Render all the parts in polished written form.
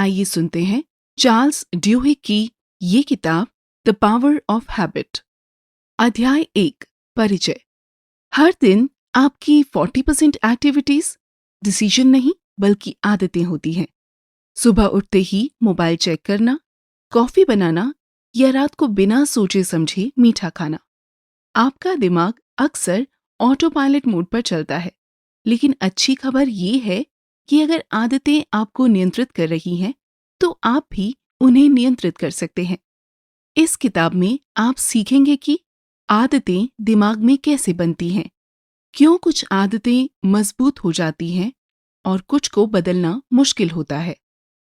आइए सुनते हैं चार्ल्स ड्यूहिक की ये किताब द पावर ऑफ हैबिट। अध्याय 1 परिचय। हर दिन आपकी 40% एक्टिविटीज डिसीजन नहीं बल्कि आदतें होती हैं। सुबह उठते ही मोबाइल चेक करना, कॉफी बनाना या रात को बिना सोचे समझे मीठा खाना। आपका दिमाग अक्सर ऑटो पायलट मोड पर चलता है, लेकिन अच्छी खबर ये है कि अगर आदतें आपको नियंत्रित कर रही हैं, तो आप भी उन्हें नियंत्रित कर सकते हैं। इस किताब में आप सीखेंगे कि आदतें दिमाग में कैसे बनती हैं, क्यों कुछ आदतें मजबूत हो जाती हैं और कुछ को बदलना मुश्किल होता है,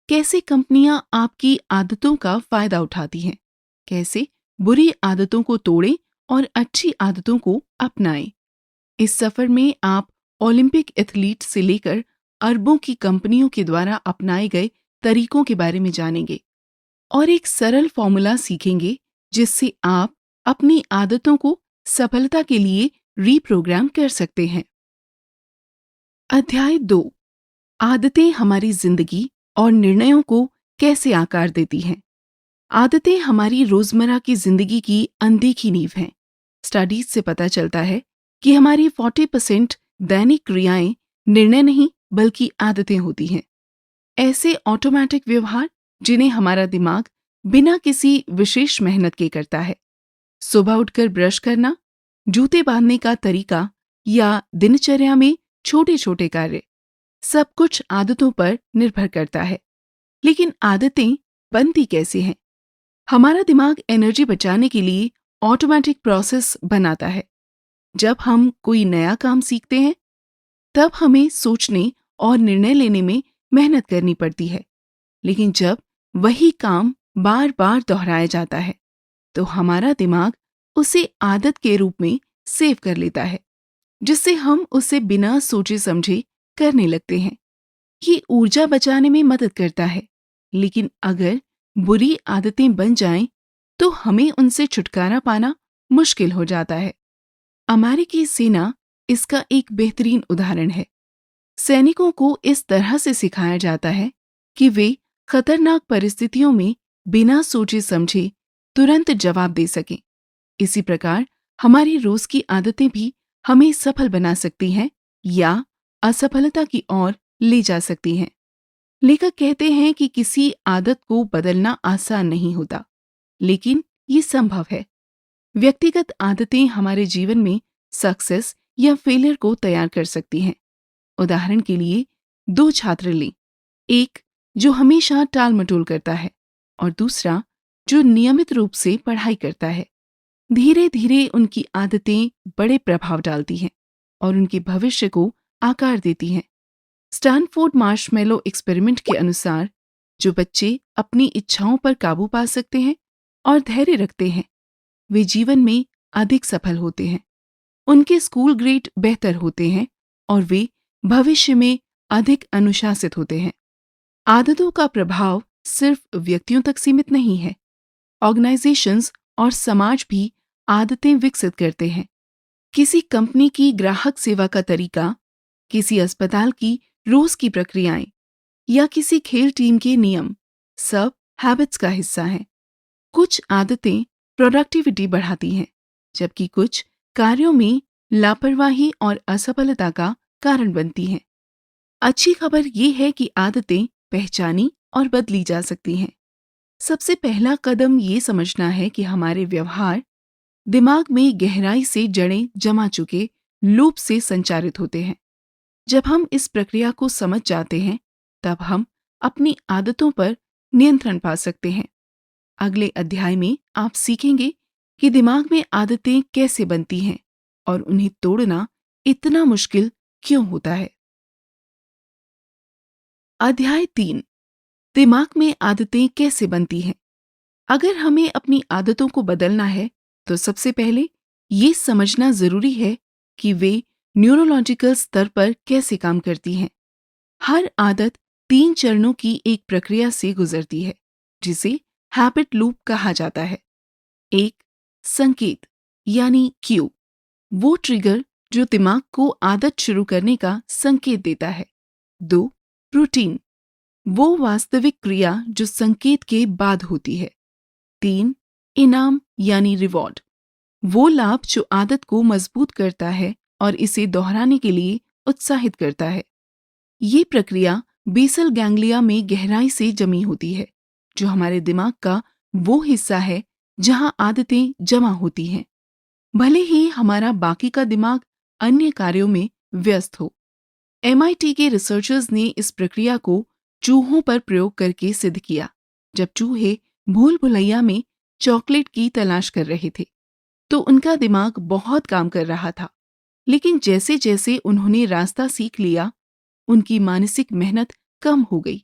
कैसे कंपनियां आपकी आदतों का फायदा उठाती हैं, कैसे बुरी आदतों को तोड़ें और अच्छी आदतों को अपनाएं। इस सफर में आप ओलंपिक एथलीट से लेकर अरबों की कंपनियों के द्वारा अपनाए गए तरीकों के बारे में जानेंगे और एक सरल फॉर्मूला सीखेंगे जिससे आप अपनी आदतों को सफलता के लिए रीप्रोग्राम कर सकते हैं। अध्याय 2 आदतें हमारी जिंदगी और निर्णयों को कैसे आकार देती हैं। आदतें हमारी रोजमर्रा की जिंदगी की अनदेखी नींव हैं। स्टडीज से पता चलता है कि हमारी 40% दैनिक क्रियाएं निर्णय नहीं बल्कि आदतें होती हैं। ऐसे ऑटोमेटिक व्यवहार जिन्हें हमारा दिमाग बिना किसी विशेष मेहनत के करता है। सुबह उठकर ब्रश करना, जूते बांधने का तरीका या दिनचर्या में छोटे छोटे कार्य, सब कुछ आदतों पर निर्भर करता है। लेकिन आदतें बनती कैसे हैं? हमारा दिमाग एनर्जी बचाने के लिए ऑटोमेटिक प्रोसेस बनाता है। जब हम कोई नया काम सीखते हैं, तब हमें सोचने और निर्णय लेने में मेहनत करनी पड़ती है। लेकिन जब वही काम बार बार दोहराया जाता है, तो हमारा दिमाग उसे आदत के रूप में सेव कर लेता है, जिससे हम उसे बिना सोचे समझे करने लगते हैं। ये ऊर्जा बचाने में मदद करता है, लेकिन अगर बुरी आदतें बन जाएं, तो हमें उनसे छुटकारा पाना मुश्किल हो जाता है। अमेरिकी सेना इसका एक बेहतरीन उदाहरण है। सैनिकों को इस तरह से सिखाया जाता है कि वे खतरनाक परिस्थितियों में बिना सोचे समझे तुरंत जवाब दे सकें। इसी प्रकार हमारी रोज की आदतें भी हमें सफल बना सकती हैं या असफलता की ओर ले जा सकती हैं। लेखक कहते हैं कि किसी आदत को बदलना आसान नहीं होता, लेकिन ये संभव है। व्यक्तिगत आदतें हमारे जीवन में सक्सेस या फेलियर को तैयार कर सकती हैं। उदाहरण के लिए 2 छात्र लें, एक जो हमेशा टाल मटोल करता है और दूसरा जो नियमित रूप से पढ़ाई करता है। धीरे धीरे उनकी आदतें बड़े प्रभाव डालती हैं और उनके भविष्य को आकार देती हैं। स्टैनफोर्ड मार्शमैलो एक्सपेरिमेंट के अनुसार जो बच्चे अपनी इच्छाओं पर काबू पा सकते हैं और धैर्य रखते हैं, वे जीवन में अधिक सफल होते हैं। उनके स्कूल ग्रेड बेहतर होते हैं और वे भविष्य में अधिक अनुशासित होते हैं। आदतों का प्रभाव सिर्फ व्यक्तियों तक सीमित नहीं है। ऑर्गेनाइजेशंस और समाज भी आदतें विकसित करते हैं। किसी कंपनी की ग्राहक सेवा का तरीका, किसी अस्पताल की रोज की प्रक्रियाएं या किसी खेल टीम के नियम, सब हैबिट्स का हिस्सा हैं। कुछ आदतें प्रोडक्टिविटी बढ़ाती हैं, जबकि कुछ कार्यों में लापरवाही और असफलता का कारण बनती हैं। अच्छी खबर ये है कि आदतें पहचानी और बदली जा सकती हैं। सबसे पहला कदम ये समझना है कि हमारे व्यवहार दिमाग में गहराई से जड़ें जमा चुके लूप से संचारित होते हैं। जब हम इस प्रक्रिया को समझ जाते हैं, तब हम अपनी आदतों पर नियंत्रण पा सकते हैं। अगले अध्याय में आप सीखेंगे कि दिमाग में आदतें कैसे बनती हैं और उन्हें तोड़ना इतना मुश्किल क्यों होता है। अध्याय 3 दिमाग में आदतें कैसे बनती हैं। अगर हमें अपनी आदतों को बदलना है, तो सबसे पहले ये समझना जरूरी है कि वे न्यूरोलॉजिकल स्तर पर कैसे काम करती हैं। हर आदत 3 चरणों की एक प्रक्रिया से गुजरती है, जिसे हैबिट लूप कहा जाता है। 1 संकेत यानी क्यू, वो ट्रिगर जो दिमाग को आदत शुरू करने का संकेत देता है। 2 रूटीन, वो वास्तविक क्रिया जो संकेत के बाद होती है। 3. इनाम यानी रिवॉर्ड, वो लाभ जो आदत को मजबूत करता है और इसे दोहराने के लिए उत्साहित करता है। ये प्रक्रिया बेसल गैंग्लिया में गहराई से जमी होती है, जो हमारे दिमाग का वो हिस्सा है जहां आदतें जमा होती हैं, भले ही हमारा बाकी का दिमाग अन्य कार्यों में व्यस्त हो। MIT के रिसर्चर्स ने इस प्रक्रिया को चूहों पर प्रयोग करके सिद्ध किया, जब चूहे भूल भुलैया में चॉकलेट की तलाश कर रहे थे, तो उनका दिमाग बहुत काम कर रहा था। लेकिन जैसे जैसे उन्होंने रास्ता सीख लिया, उनकी मानसिक मेहनत कम हो गई।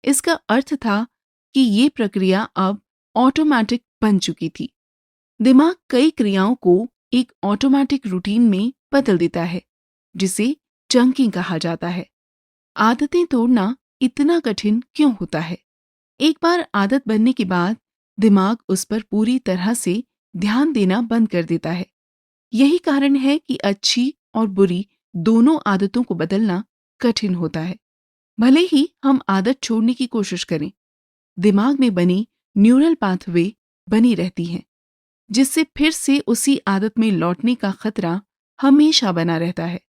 इसका अर्थ था कि ये प्रक्रिया अब ऑटोमेटिक बन चुकी थी। दिमाग कई क्रियाओं को एक ऑटोमेटिक रूटीन में बदल देता है, जिसे चंकिंग कहा जाता है। आदतें तोड़ना इतना कठिन क्यों होता है? एक बार आदत बनने के बाद दिमाग उस पर पूरी तरह से ध्यान देना बंद कर देता है। यही कारण है कि अच्छी और बुरी दोनों आदतों को बदलना कठिन होता है। भले ही हम आदत छोड़ने की कोशिश करें, दिमाग में बनी न्यूरल पाथवे बनी रहती हैं, जिससे फिर से उसी आदत में लौटने का खतरा हमेशा बना रहता है।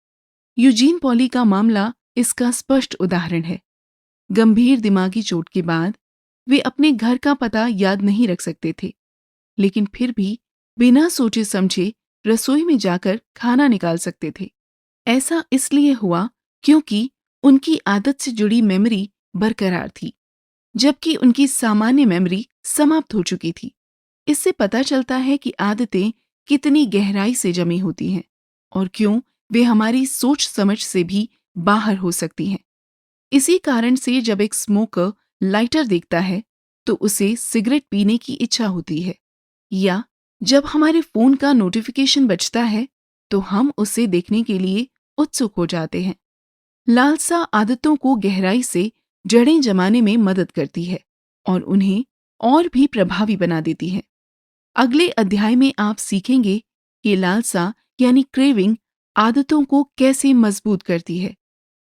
यूजीन पॉली का मामला इसका स्पष्ट उदाहरण है। गंभीर दिमागी चोट के बाद वे अपने घर का पता याद नहीं रख सकते थे, लेकिन फिर भी बिना सोचे समझे रसोई में जाकर खाना निकाल सकते थे। ऐसा इसलिए हुआ क्योंकि उनकी आदत से जुड़ी मेमोरी बरकरार थी, जबकि उनकी सामान्य मेमोरी समाप्त हो चुकी थी। इससे पता चलता है कि आदतें कितनी गहराई से जमी होती हैं और क्यों वे हमारी सोच समझ से भी बाहर हो सकती हैं। इसी कारण से जब एक स्मोकर लाइटर देखता है तो उसे सिगरेट पीने की इच्छा होती है, या जब हमारे फोन का नोटिफिकेशन बजता है तो हम उसे देखने के लिए उत्सुक हो जाते हैं। लालसा आदतों को गहराई से जड़ें जमाने में मदद करती है और उन्हें और भी प्रभावी बना देती है। अगले अध्याय में आप सीखेंगे कि लालसा यानी क्रेविंग आदतों को कैसे मजबूत करती है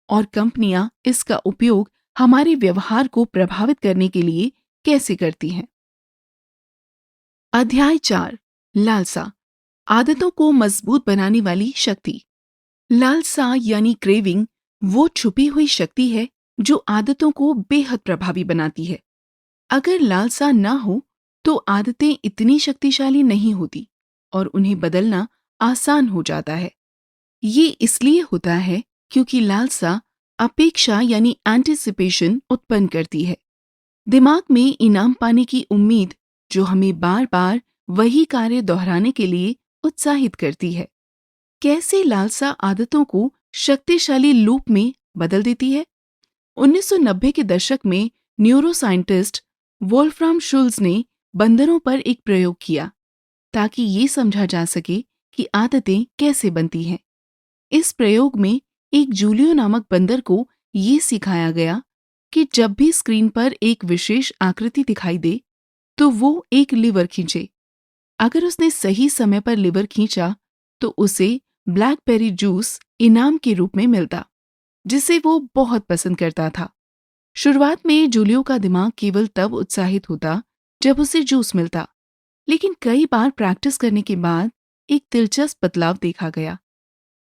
और कंपनियां इसका उपयोग हमारे व्यवहार को प्रभावित करने के लिए कैसे करती हैं। अध्याय 4, लालसा, आदतों को मजबूत बनाने वाली शक्ति। लालसा यानी क्रेविंग वो छुपी हुई शक्ति है जो आदतों को बेहद प्रभावी बनाती है। अगर लालसा ना हो तो आदतें इतनी शक्तिशाली नहीं होती और उन्हें बदलना आसान हो जाता है। ये इसलिए होता है क्योंकि लालसा अपेक्षा यानी एंटिसिपेशन उत्पन्न करती है। दिमाग में इनाम पाने की उम्मीद जो हमें बार बार वही कार्य दोहराने के लिए उत्साहित करती है। कैसे लालसा आदतों को शक्तिशाली लूप में बदल देती है? 1990 के दशक में न्यूरोसाइंटिस्ट वोल्फ्राम शुल्ज ने बंदरों पर एक प्रयोग किया ताकि ये समझा जा सके कि आदतें कैसे बनती हैं। इस प्रयोग में एक जूलियो नामक बंदर को ये सिखाया गया कि जब भी स्क्रीन पर एक विशेष आकृति दिखाई दे तो वो एक लीवर खींचे। अगर उसने सही समय पर लीवर खींचा तो उसे ब्लैकबेरी जूस इनाम के रूप में मिलता, जिसे वो बहुत पसंद करता था। शुरुआत में जूलियो का दिमाग केवल तब उत्साहित होता जब उसे जूस मिलता, लेकिन कई बार प्रैक्टिस करने के बाद एक दिलचस्प बदलाव देखा गया।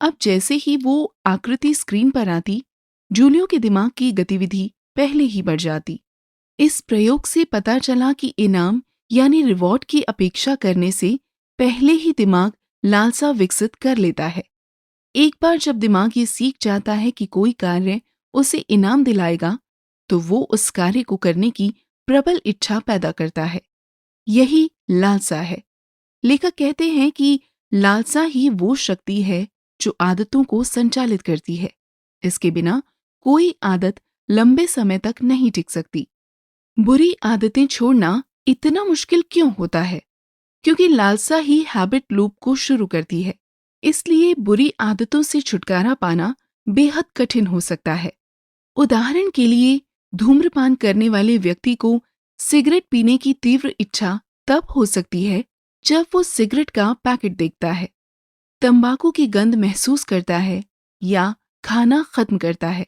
अब जैसे ही वो आकृति स्क्रीन पर आती, जूलियो के दिमाग की गतिविधि पहले ही बढ़ जाती। इस प्रयोग से पता चला कि इनाम यानी रिवॉर्ड की अपेक्षा करने से पहले ही दिमाग लालसा विकसित कर लेता है। एक बार जब दिमाग ये सीख जाता है कि कोई कार्य उसे इनाम दिलाएगा, तो वो उस कार्य को करने की प्रबल इच्छा पैदा करता है। यही लालसा है। लेखक कहते हैं कि लालसा ही वो शक्ति है जो आदतों को संचालित करती है। इसके बिना कोई आदत लंबे समय तक नहीं टिक सकती। बुरी आदतें छोड़ना इतना मुश्किल क्यों होता है? क्योंकि लालसा ही हैबिट लूप को शुरू करती है। इसलिए बुरी आदतों से छुटकारा पाना बेहद कठिन हो सकता है। उदाहरण के लिए, धूम्रपान करने वाले व्यक्ति को सिगरेट पीने की तीव्र इच्छा तब हो सकती है जब वो सिगरेट का पैकेट देखता है, तंबाकू की गंध महसूस करता है या खाना खत्म करता है,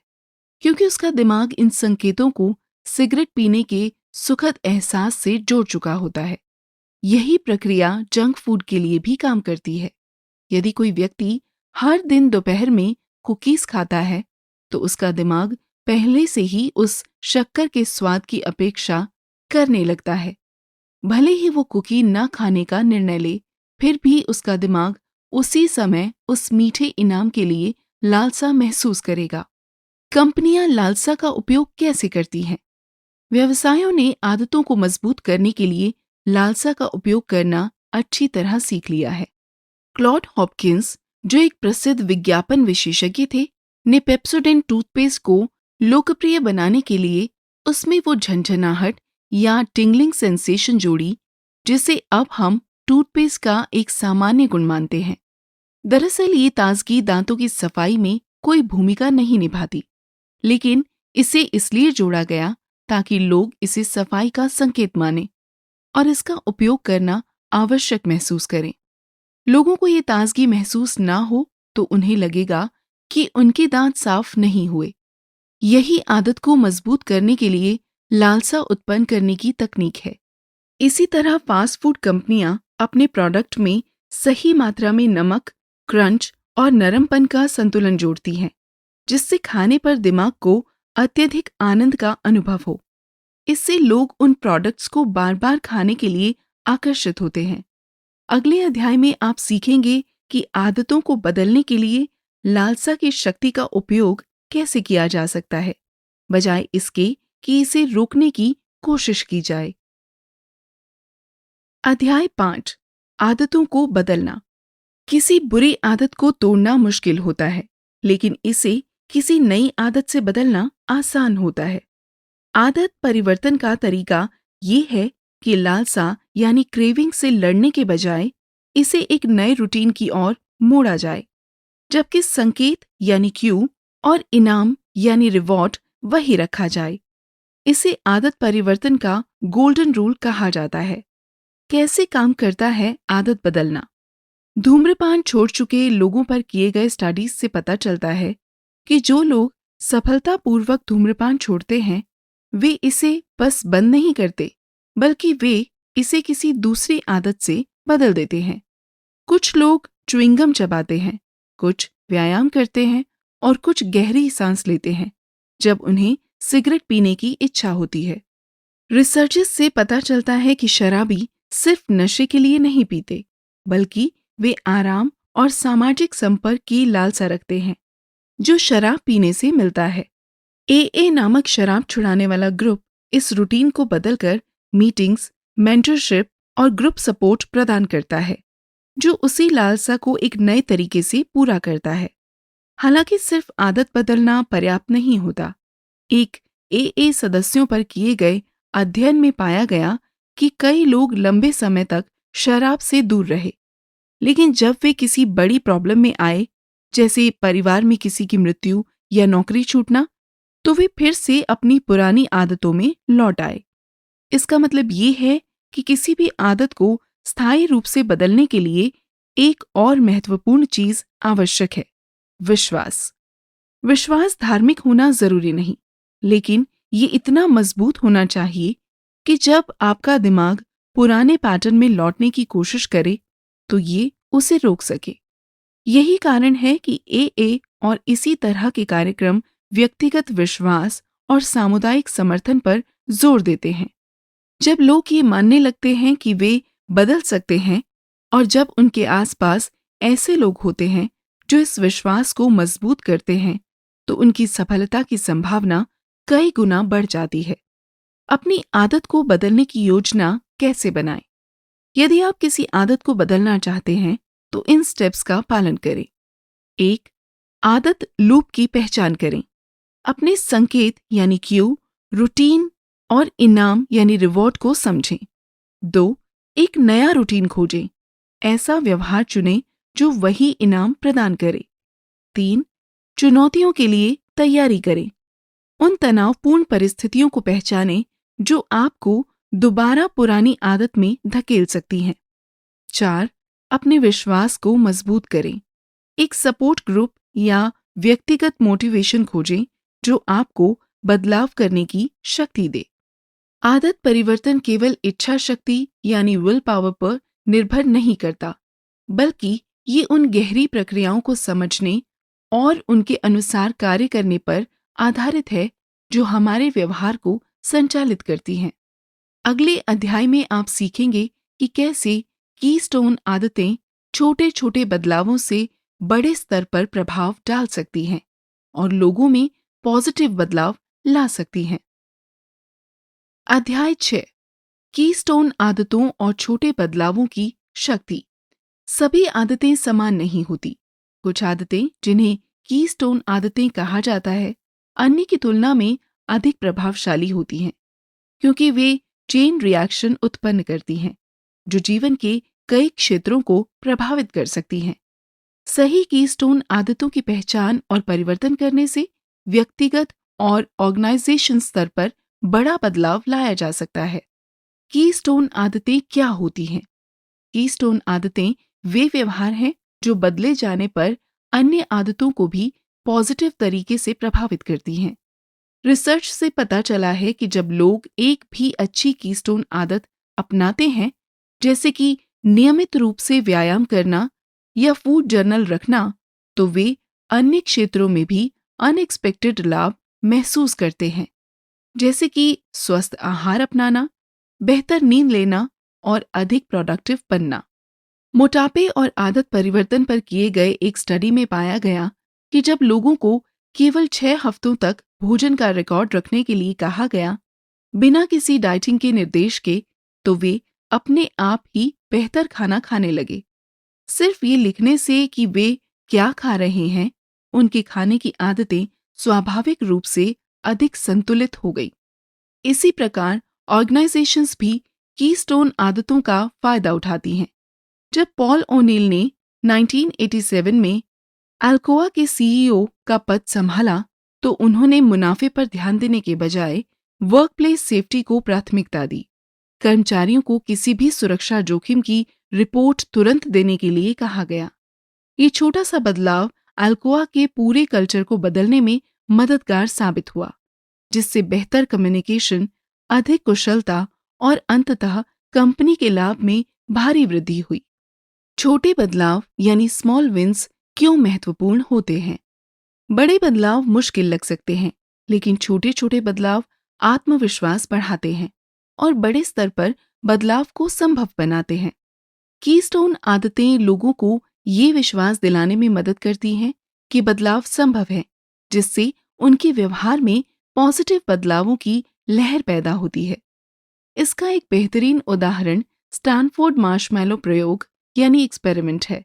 क्योंकि उसका दिमाग इन संकेतों को सिगरेट पीने के सुखद एहसास से जोड़ चुका होता है। यही प्रक्रिया जंक फूड के लिए भी काम करती है। यदि कोई व्यक्ति हर दिन दोपहर में कुकीज खाता है, तो उसका दिमाग पहले से ही उस शक्कर के स्वाद की अपेक्षा करने लगता है। भले ही वो कुकी न खाने का निर्णय ले, फिर भी उसका दिमाग उसी समय उस मीठे इनाम के लिए लालसा महसूस करेगा। कंपनियां लालसा का उपयोग कैसे करती हैं? व्यवसायों ने आदतों को मजबूत करने के लिए लालसा का उपयोग करना अच्छी तरह सीख लिया है। क्लॉड हॉपकिंस, जो एक प्रसिद्ध विज्ञापन विशेषज्ञ थे, ने पेप्सोडेंट टूथपेस्ट को लोकप्रिय बनाने के लिए उसमें वो झंझनाहट या टिंगलिंग सेंसेशन जोड़ी, जिसे अब हम टूथपेस्ट का एक सामान्य गुण मानते हैं। दरअसल ये ताजगी दांतों की सफाई में कोई भूमिका नहीं निभाती, लेकिन इसे इसलिए जोड़ा गया ताकि लोग इसे सफाई का संकेत माने और इसका उपयोग करना आवश्यक महसूस करें। लोगों को ये ताजगी महसूस ना हो तो उन्हें लगेगा कि उनके दांत साफ नहीं हुए। यही आदत को मजबूत करने के लिए लालसा उत्पन्न करने की तकनीक है। इसी तरह फास्ट फूड कंपनियां अपने प्रोडक्ट में सही मात्रा में नमक, क्रंच और नरमपन का संतुलन जोड़ती हैं, जिससे खाने पर दिमाग को अत्यधिक आनंद का अनुभव हो। इससे लोग उन प्रोडक्ट्स को बार बार खाने के लिए आकर्षित होते हैं। अगले अध्याय में आप सीखेंगे कि आदतों को बदलने के लिए लालसा की शक्ति का उपयोग कैसे किया जा सकता है, बजाय इसके कि इसे रोकने की कोशिश की जाए। अध्याय 5, आदतों को बदलना। किसी बुरी आदत को तोड़ना मुश्किल होता है, लेकिन इसे किसी नई आदत से बदलना आसान होता है। आदत परिवर्तन का तरीका ये है कि लालसा यानी क्रेविंग से लड़ने के बजाय इसे एक नए रूटीन की ओर मोड़ा जाए, जबकि संकेत यानी क्यू और इनाम यानी रिवॉर्ड वही रखा जाए। इसे आदत परिवर्तन का गोल्डन रूल कहा जाता है। कैसे काम करता है आदत बदलना? धूम्रपान छोड़ चुके लोगों पर किए गए स्टडीज से पता चलता है कि जो लोग सफलतापूर्वक धूम्रपान छोड़ते हैं, वे इसे बस बंद नहीं करते, बल्कि वे इसे किसी दूसरी आदत से बदल देते हैं। कुछ लोग च्युइंगम चबाते हैं, कुछ व्यायाम करते हैं और कुछ गहरी सांस लेते हैं जब उन्हें सिगरेट पीने की इच्छा होती है। रिसर्चेस से पता चलता है कि शराबी सिर्फ नशे के लिए नहीं पीते, बल्कि वे आराम और सामाजिक संपर्क की लालसा रखते हैं, जो शराब पीने से मिलता है। एए नामक शराब छुड़ाने वाला ग्रुप इस रूटीन को बदलकर मीटिंग्स, मेंटरशिप और ग्रुप सपोर्ट प्रदान करता है, जो उसी लालसा को एक नए तरीके से पूरा करता है। हालांकि सिर्फ आदत बदलना पर्याप्त नहीं होता। एक एए सदस्यों पर किए गए अध्ययन में पाया गया कि कई लोग लंबे समय तक शराब से दूर रहे, लेकिन जब वे किसी बड़ी प्रॉब्लम में आए, जैसे परिवार में किसी की मृत्यु या नौकरी छूटना, तो वे फिर से अपनी पुरानी आदतों में लौट आए। इसका मतलब ये है कि किसी भी आदत को स्थायी रूप से बदलने के लिए एक और महत्वपूर्ण चीज आवश्यक है, विश्वास। विश्वास धार्मिक होना जरूरी नहीं, लेकिन ये इतना मजबूत होना चाहिए कि जब आपका दिमाग पुराने पैटर्न में लौटने की कोशिश करे, तो ये उसे रोक सके। यही कारण है कि एए और इसी तरह के कार्यक्रम व्यक्तिगत विश्वास और सामुदायिक समर्थन पर जोर देते हैं। जब लोग ये मानने लगते हैं कि वे बदल सकते हैं और जब उनके आसपास ऐसे लोग होते हैं जो इस विश्वास को मजबूत करते हैं, तो उनकी सफलता की संभावना कई गुना बढ़ जाती है। अपनी आदत को बदलने की योजना कैसे बनाएं? यदि आप किसी आदत को बदलना चाहते हैं, तो इन स्टेप्स का पालन करें। 1. आदत लूप की पहचान करें। अपने संकेत यानी क्यू, रूटीन और इनाम यानी रिवॉर्ड को समझें। 2. एक नया रूटीन खोजें। ऐसा व्यवहार चुनें जो वही इनाम प्रदान करे। 3. चुनौतियों के लिए तैयारी करें। उन तनावपूर्ण परिस्थितियों को पहचानें जो आपको दोबारा पुरानी आदत में धकेल सकती हैं। 4. अपने विश्वास को मजबूत करें। एक सपोर्ट ग्रुप या व्यक्तिगत मोटिवेशन खोजें जो आपको बदलाव करने की शक्ति दे। आदत परिवर्तन केवल इच्छा शक्ति यानी विल पावर पर निर्भर नहीं करता, बल्कि ये उन गहरी प्रक्रियाओं को समझने और उनके अनुसार कार्य करने पर आधारित है जो हमारे व्यवहार को संचालित करती हैं। अगले अध्याय में आप सीखेंगे कि कैसे कीस्टोन आदतें छोटे छोटे बदलावों से बड़े स्तर पर प्रभाव डाल सकती हैं और लोगों में पॉजिटिव बदलाव ला सकती हैं। अध्याय 6, कीस्टोन आदतों और छोटे बदलावों की शक्ति। सभी आदतें समान नहीं होती। कुछ आदतें, जिन्हें कीस्टोन आदतें कहा जाता है, अन्य की तुलना में अधिक प्रभावशाली होती हैं, क्योंकि वे चेन रिएक्शन उत्पन्न करती हैं जो जीवन के कई क्षेत्रों को प्रभावित कर सकती हैं। सही कीस्टोन आदतों की पहचान और परिवर्तन करने से व्यक्तिगत और ऑर्गेनाइजेशन स्तर पर बड़ा बदलाव लाया जा सकता है। कीस्टोन आदतें क्या होती हैं? कीस्टोन आदतें वे व्यवहार हैं जो बदले जाने पर अन्य आदतों को भी पॉजिटिव तरीके से प्रभावित करती हैं। रिसर्च से पता चला है कि जब लोग एक भी अच्छी कीस्टोन आदत अपनाते हैं, जैसे कि नियमित रूप से व्यायाम करना या फूड जर्नल रखना, तो वे अन्य क्षेत्रों में भी अनएक्सपेक्टेड लाभ महसूस करते हैं, जैसे कि स्वस्थ आहार अपनाना, बेहतर नींद लेना और अधिक प्रोडक्टिव बनना। मोटापे और आदत परिवर्तन पर किए गए एक स्टडी में पाया गया कि जब लोगों को केवल 6 हफ्तों तक भोजन का रिकॉर्ड रखने के लिए कहा गया, बिना किसी डाइटिंग के निर्देश के, तो वे अपने आप ही बेहतर खाना खाने लगे। सिर्फ ये लिखने से कि वे क्या खा रहे हैं, उनके खाने की आदतें स्वाभाविक रूप से अधिक संतुलित हो गई। इसी प्रकार ऑर्गेनाइजेशंस भी कीस्टोन आदतों का फायदा उठाती हैं। जब पॉल ओनील ने 1987 में अल्कोआ के सीईओ का पद संभाला, तो उन्होंने मुनाफे पर ध्यान देने के बजाय वर्कप्लेस सेफ्टी को प्राथमिकता दी। कर्मचारियों को किसी भी सुरक्षा जोखिम की रिपोर्ट तुरंत देने के लिए कहा गया। ये छोटा सा बदलाव अल्कोआ के पूरे कल्चर को बदलने में मददगार साबित हुआ, जिससे बेहतर कम्युनिकेशन, अधिक कुशलता और अंततः कंपनी के लाभ में भारी वृद्धि हुई। छोटे बदलाव यानी स्मॉल विंस क्यों महत्वपूर्ण होते हैं? बड़े बदलाव मुश्किल लग सकते हैं, लेकिन छोटे छोटे बदलाव आत्मविश्वास बढ़ाते हैं और बड़े स्तर पर बदलाव को संभव बनाते हैं। कीस्टोन आदतें लोगों को ये विश्वास दिलाने में मदद करती हैं कि बदलाव संभव है, जिससे उनके व्यवहार में पॉजिटिव बदलावों की लहर पैदा होती है। इसका एक बेहतरीन उदाहरण स्टैनफोर्ड मार्शमैलो प्रयोग यानी एक्सपेरिमेंट है।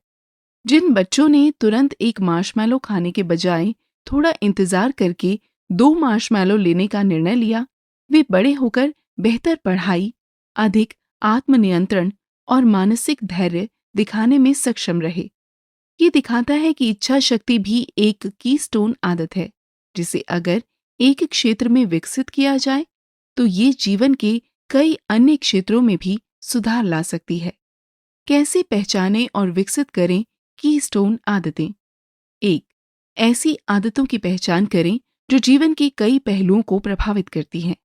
जिन बच्चों ने तुरंत एक मार्शमैलो खाने के बजाय थोड़ा इंतजार करके 2 मार्शमैलो लेने का निर्णय लिया, वे बड़े होकर बेहतर पढ़ाई, अधिक आत्मनियंत्रण और मानसिक धैर्य दिखाने में सक्षम रहे। ये दिखाता है कि इच्छा शक्ति भी एक कीस्टोन आदत है, जिसे अगर एक क्षेत्र में विकसित किया जाए, तो ये जीवन के कई अन्य क्षेत्रों में भी सुधार ला सकती है। कैसे पहचानें और विकसित करें कीस्टोन आदतें? 1. ऐसी आदतों की पहचान करें जो जीवन के कई पहलुओं को प्रभावित करती हैं,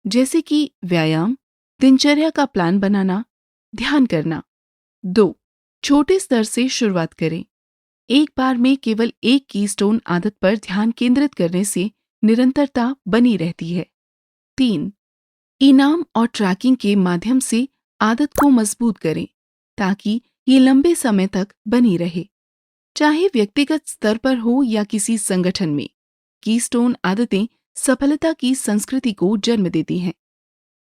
जैसे कि व्यायाम, दिनचर्या का प्लान बनाना, ध्यान करना। 2. छोटे स्तर से शुरुआत करें। एक बार में केवल एक कीस्टोन आदत पर ध्यान केंद्रित करने से निरंतरता बनी रहती है। 3. इनाम और ट्रैकिंग के माध्यम से आदत को मजबूत करें, ताकि ये लंबे समय तक बनी रहे। चाहे व्यक्तिगत स्तर पर हो या किसी संगठन में, कीस्टोन आदतें सफलता की संस्कृति को जन्म देती हैं।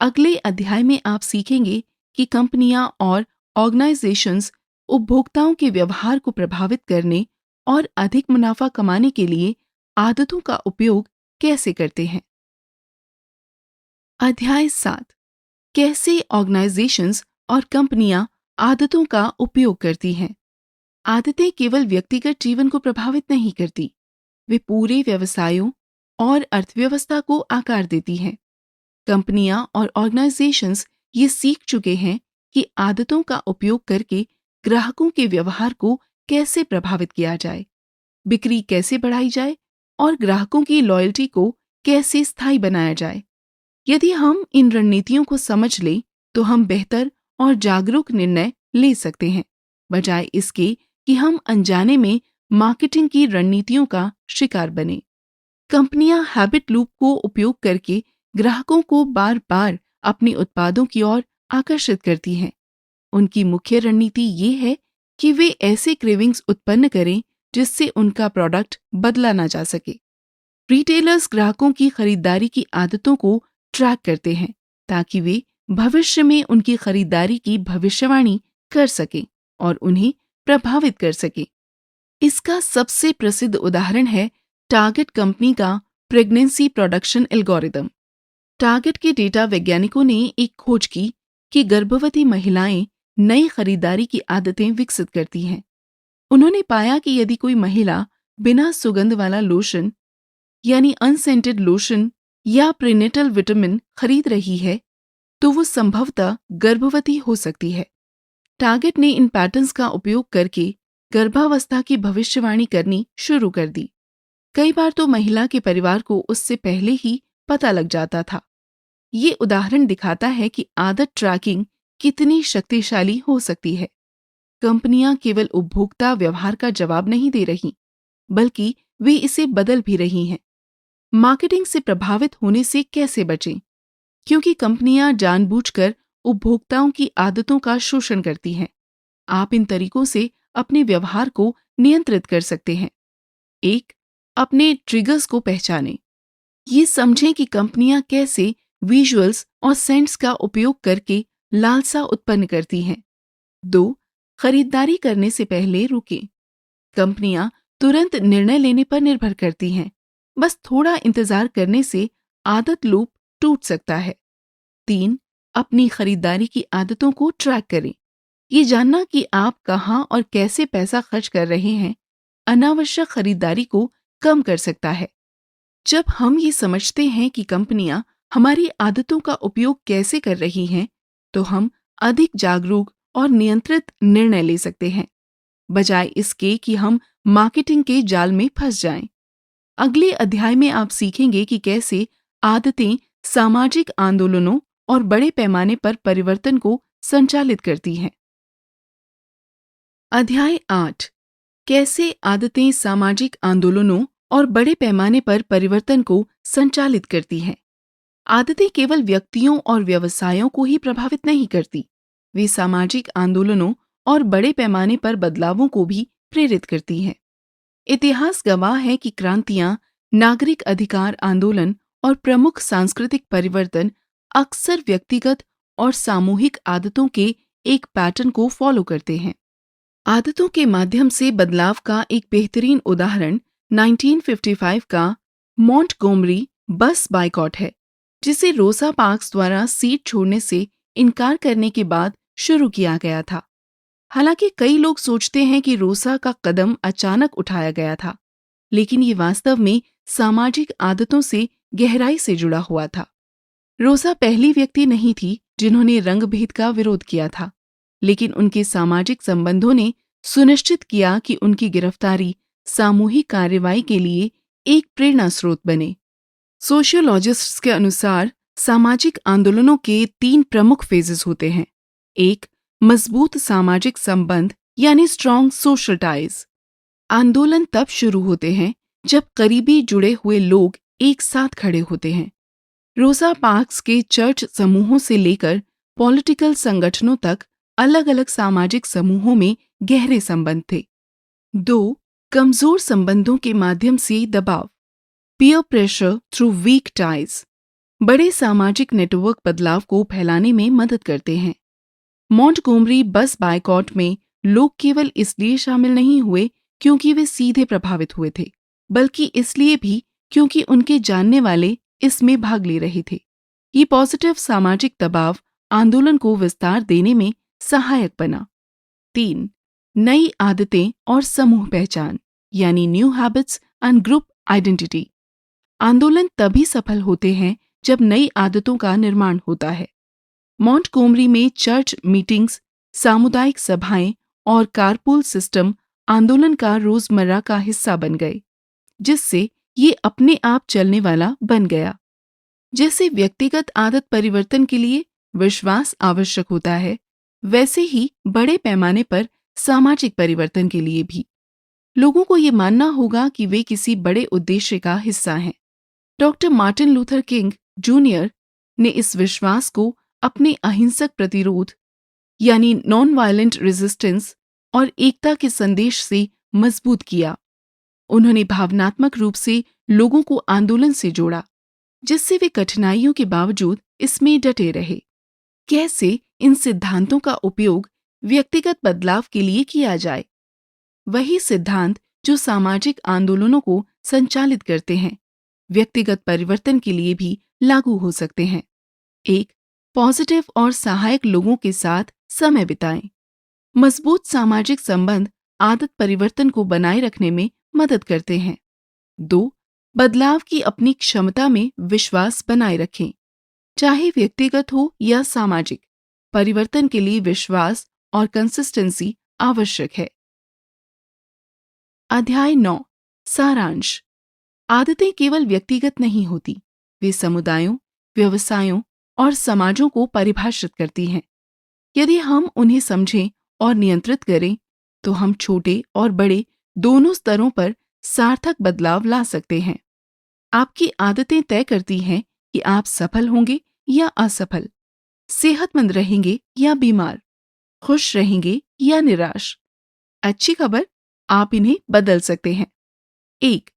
अगले अध्याय में आप सीखेंगे कि कंपनियां और ऑर्गेनाइजेशंस उपभोक्ताओं के व्यवहार को प्रभावित करने और अधिक मुनाफा कमाने के लिए आदतों का उपयोग कैसे करते हैं। अध्याय 7, कैसे ऑर्गेनाइजेशंस और कंपनियां आदतों का उपयोग करती हैं। आदतें केवल व्यक्तिगत जीवन को प्रभावित नहीं करती, वे पूरे व्यवसायों और अर्थव्यवस्था को आकार देती हैं। कंपनियां और ऑर्गेनाइजेशंस ये सीख चुके हैं कि आदतों का उपयोग करके ग्राहकों के व्यवहार को कैसे प्रभावित किया जाए, बिक्री कैसे बढ़ाई जाए और ग्राहकों की लॉयल्टी को कैसे स्थायी बनाया जाए। यदि हम इन रणनीतियों को समझ लें तो हम बेहतर और जागरूक निर्णय ले सकते हैं, बजाय इसके कि हम अनजाने में मार्केटिंग की रणनीतियों का शिकार बने। कंपनियां हैबिट लूप को उपयोग करके ग्राहकों को बार बार अपने उत्पादों की ओर आकर्षित करती हैं। उनकी मुख्य रणनीति ये है कि वे ऐसे क्रेविंग्स उत्पन्न करें जिससे उनका प्रोडक्ट बदला ना जा सके। रिटेलर्स ग्राहकों की खरीदारी की आदतों को ट्रैक करते हैं ताकि वे भविष्य में उनकी खरीदारी की भविष्यवाणी कर सकें और उन्हें प्रभावित कर सकें। इसका सबसे प्रसिद्ध उदाहरण है टारगेट कंपनी का प्रेगनेंसी प्रोडक्शन एल्गोरिदम। टारगेट के डेटा वैज्ञानिकों ने एक खोज की कि गर्भवती महिलाएं नई खरीदारी की आदतें विकसित करती हैं। उन्होंने पाया कि यदि कोई महिला बिना सुगंध वाला लोशन यानी अनसेंटेड लोशन या प्रीनेटल विटामिन खरीद रही है तो वो संभवतः गर्भवती हो सकती है। टारगेट ने इन पैटर्न्स का उपयोग करके गर्भावस्था की भविष्यवाणी करनी शुरू कर दी। कई बार तो महिला के परिवार को उससे पहले ही पता लग जाता था। ये उदाहरण दिखाता है कि आदत ट्रैकिंग कितनी शक्तिशाली हो सकती है। कंपनियां केवल उपभोक्ता व्यवहार का जवाब नहीं दे रही, बल्कि वे इसे बदल भी रही हैं। मार्केटिंग से प्रभावित होने से कैसे बचें? क्योंकि कंपनियां जानबूझकर उपभोक्ताओं की आदतों का शोषण करती हैं। आप इन तरीकों से अपने व्यवहार को नियंत्रित कर सकते हैं। 1. अपने ट्रिगर्स को पहचानें। ये समझें कि कंपनियां कैसे विजुअल्स और सेंट्स का उपयोग करके लालसा उत्पन्न करती हैं। 2. खरीदारी करने से पहले रुकें। कंपनियां तुरंत निर्णय लेने पर निर्भर करती हैं। बस थोड़ा इंतजार करने से आदत लूप टूट सकता है। 3. अपनी खरीदारी की आदतों को ट्रैक करें। ये जानना कि आप कहाँ और कैसे पैसा खर्च कर रहे हैं अनावश्यक खरीदारी को कम कर सकता है। जब हम ये समझते हैं कि कंपनियां हमारी आदतों का उपयोग कैसे कर रही हैं, तो हम अधिक जागरूक और नियंत्रित निर्णय ले सकते हैं, बजाय इसके कि हम मार्केटिंग के जाल में फंस जाएं। अगले अध्याय में आप सीखेंगे कि कैसे आदतें सामाजिक आंदोलनों और बड़े पैमाने पर परिवर्तन को संचालित करती हैं। अध्याय 8 कैसे आदतें सामाजिक आंदोलनों और बड़े पैमाने पर परिवर्तन को संचालित करती हैं। आदतें केवल व्यक्तियों और व्यवसायों को ही प्रभावित नहीं करती, वे सामाजिक आंदोलनों और बड़े पैमाने पर बदलावों को भी प्रेरित करती हैं। इतिहास गवाह है कि क्रांतियां, नागरिक अधिकार आंदोलन और प्रमुख सांस्कृतिक परिवर्तन अक्सर व्यक्तिगत और सामूहिक आदतों के एक पैटर्न को फॉलो करते हैं। आदतों के माध्यम से बदलाव का एक बेहतरीन उदाहरण 1955 का मॉन्टगोमरी बस बाइकॉट है, जिसे रोसा पार्क्स द्वारा सीट छोड़ने से इनकार करने के बाद शुरू किया गया था। हालांकि कई लोग सोचते हैं कि रोसा का कदम अचानक उठाया गया था, लेकिन ये वास्तव में सामाजिक आदतों से गहराई से जुड़ा हुआ था। रोसा पहली व्यक्ति नहीं थी जिन्होंने रंगभेद का विरोध किया था, लेकिन उनके सामाजिक संबंधों ने सुनिश्चित किया कि उनकी गिरफ्तारी सामूहिक कार्रवाई के लिए एक प्रेरणा स्रोत बने। सोशियोलॉजिस्ट्स के अनुसार सामाजिक आंदोलनों के 3 प्रमुख फेजेस होते हैं। 1. मजबूत सामाजिक संबंध यानी स्ट्रॉन्ग सोशल टाइज। आंदोलन तब शुरू होते हैं जब करीबी जुड़े हुए लोग एक साथ खड़े होते हैं। रोसा पार्क्स के चर्च समूहों से लेकर पॉलिटिकल संगठनों तक अलग अलग सामाजिक समूहों में गहरे संबंध थे। 2. कमजोर संबंधों के माध्यम से दबाव, peer pressure through weak ties. बड़े सामाजिक नेटवर्क बदलाव को फैलाने में मदद करते हैं। मॉन्टगोमरी बस बायकॉट में लोग केवल इसलिए शामिल नहीं हुए क्योंकि वे सीधे प्रभावित हुए थे, बल्कि इसलिए भी क्योंकि उनके जानने वाले इसमें भाग ले रहे थे। ये पॉजिटिव सामाजिक दबाव आंदोलन को विस्तार देने में सहायक बना। 3. नई आदतें और समूह पहचान यानी new habits and group identity. आंदोलन तभी सफल होते हैं जब नई आदतों का निर्माण होता है। मॉन्टगोमरी में चर्च मीटिंग्स, सामुदायिक सभाएं और कारपूल सिस्टम आंदोलन का रोजमर्रा का हिस्सा बन गए, जिससे ये अपने आप चलने वाला बन गया। जैसे व्यक्तिगत आदत परिवर्तन के लिए विश्वास आवश्यक होता है, वैसे ही बड़े पैमाने पर सामाजिक परिवर्तन के लिए भी लोगों को ये मानना होगा कि वे किसी बड़े उद्देश्य का हिस्सा हैं। Doctor Martin Luther king junior ने इस विश्वास को अपने अहिंसक प्रतिरोध यानी नॉन वायलेंट रेजिस्टेंस और एकता के संदेश से मजबूत किया। उन्होंने भावनात्मक रूप से लोगों को आंदोलन से जोड़ा, जिससे वे कठिनाइयों के बावजूद इसमें डटे रहे। कैसे इन सिद्धांतों का उपयोग व्यक्तिगत बदलाव के लिए किया जाए? वही सिद्धांत जो सामाजिक आंदोलनों को संचालित करते हैं, व्यक्तिगत परिवर्तन के लिए भी लागू हो सकते हैं। एक, पॉजिटिव और सहायक लोगों के साथ समय बिताएं। मजबूत सामाजिक संबंध आदत परिवर्तन को बनाए रखने में मदद करते हैं। 2, बदलाव की अपनी क्षमता में विश्वास बनाए रखें। चाहे व्यक्तिगत हो या सामाजिक, परिवर्तन के लिए विश्वास और कंसिस्टेंसी आवश्यक है। अध्याय 9, सारांश। आदतें केवल व्यक्तिगत नहीं होती, वे समुदायों, व्यवसायों और समाजों को परिभाषित करती हैं। यदि हम उन्हें समझें और नियंत्रित करें, तो हम छोटे और बड़े दोनों स्तरों पर सार्थक बदलाव ला सकते हैं। आपकी आदतें तय करती हैं कि आप सफल होंगे या असफल, सेहतमंद रहेंगे या बीमार, खुश रहेंगे या निराश। अच्छी खबर, आप इन्हें बदल सकते हैं। 1,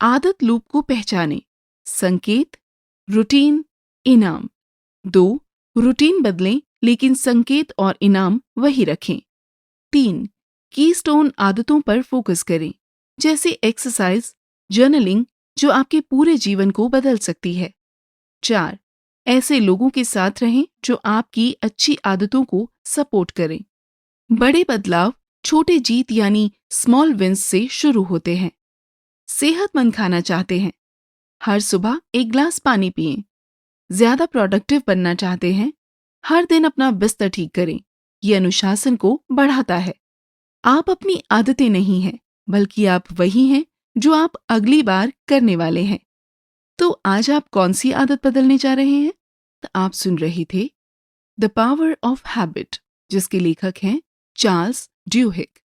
आदत लूप को पहचानें। संकेत, रूटीन, इनाम। 2, रूटीन बदलें लेकिन संकेत और इनाम वही रखें। 3, कीस्टोन आदतों पर फोकस करें, जैसे एक्सरसाइज, जर्नलिंग, जो आपके पूरे जीवन को बदल सकती है। 4, ऐसे लोगों के साथ रहें जो आपकी अच्छी आदतों को सपोर्ट करें। बड़े बदलाव छोटे जीत यानी स्मॉल विंस से शुरू होते हैं। सेहतमंद खाना चाहते हैं, हर सुबह एक ग्लास पानी पिएं। ज्यादा प्रोडक्टिव बनना चाहते हैं, हर दिन अपना बिस्तर ठीक करें। ये अनुशासन को बढ़ाता है। आप अपनी आदतें नहीं हैं, बल्कि आप वही हैं जो आप अगली बार करने वाले हैं। तो आज आप कौन सी आदत बदलने जा रहे हैं? तो आप सुन रहे थे द पावर ऑफ हैबिट, जिसके लेखक हैं चार्ल्स ड्यूहिक।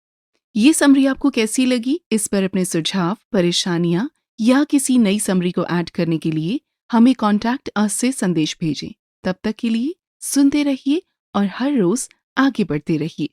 ये समरी आपको कैसी लगी? इस पर अपने सुझाव, परेशानियां या किसी नई समरी को ऐड करने के लिए हमें कॉन्टैक्ट अस से संदेश भेजें। तब तक के लिए सुनते रहिए और हर रोज आगे बढ़ते रहिए।